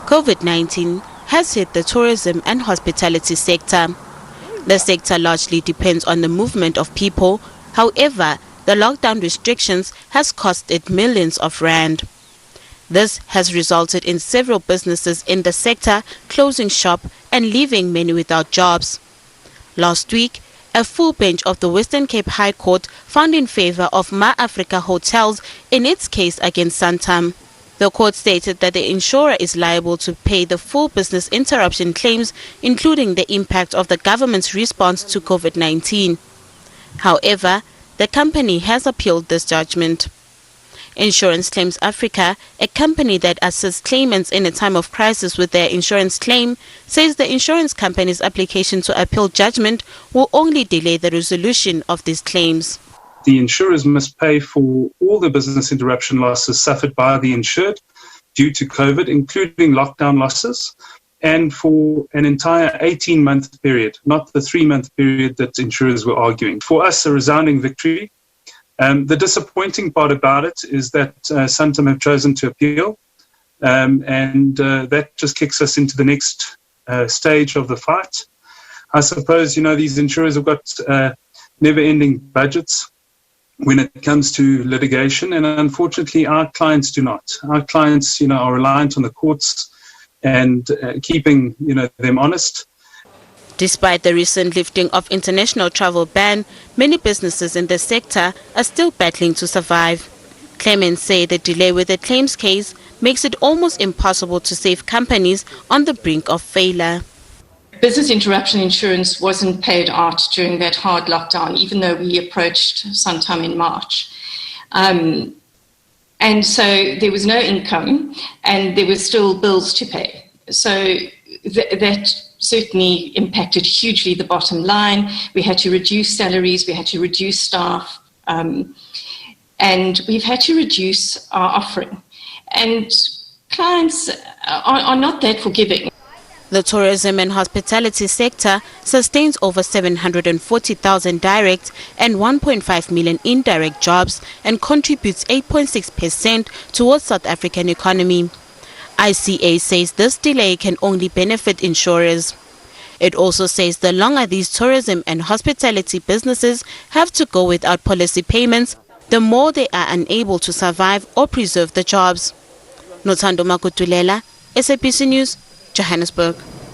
COVID-19 has hit the tourism and hospitality sector. The sector largely depends on the movement of people. However, the lockdown restrictions has cost it millions of rand. This has resulted in several businesses in the sector closing shop and leaving many without jobs. Last week, a full bench of the Western Cape High Court found in favour of Ma-Afrika hotels in its case against Santam. The court stated that the insurer is liable to pay the full business interruption claims, including the impact of the government's response to COVID-19. However, the company has appealed this judgment. Insurance Claims Africa, a company that assists claimants in a time of crisis with their insurance claim, says the insurance company's application to appeal judgment will only delay the resolution of these claims. The insurers must pay for all the business interruption losses suffered by the insured due to COVID, including lockdown losses, and for an entire 18-month period, not the 3-month period that insurers were arguing. For us, a resounding victory. The disappointing part about it is that Santam have chosen to appeal, and that just kicks us into the next stage of the fight. I suppose, these insurers have got never-ending budgets when it comes to litigation, and unfortunately our clients do not. Our clients, are reliant on the courts and keeping, them honest. Despite the recent lifting of international travel ban, many businesses in the sector are still battling to survive. Claimants say the delay with the claims case makes it almost impossible to save companies on the brink of failure. Business interruption insurance wasn't paid out during that hard lockdown, even though we approached Santam in March. And so there was no income and there were still bills to pay. So that certainly impacted hugely the bottom line. We had to reduce salaries, we had to reduce staff, and we've had to reduce our offering. And clients are not that forgiving. The tourism and hospitality sector sustains over 740,000 direct and 1.5 million indirect jobs and contributes 8.6% towards South African economy. ICA says this delay can only benefit insurers. It also says the longer these tourism and hospitality businesses have to go without policy payments, the more they are unable to survive or preserve the jobs. Nothando Makutulela, SABC News, Johannesburg.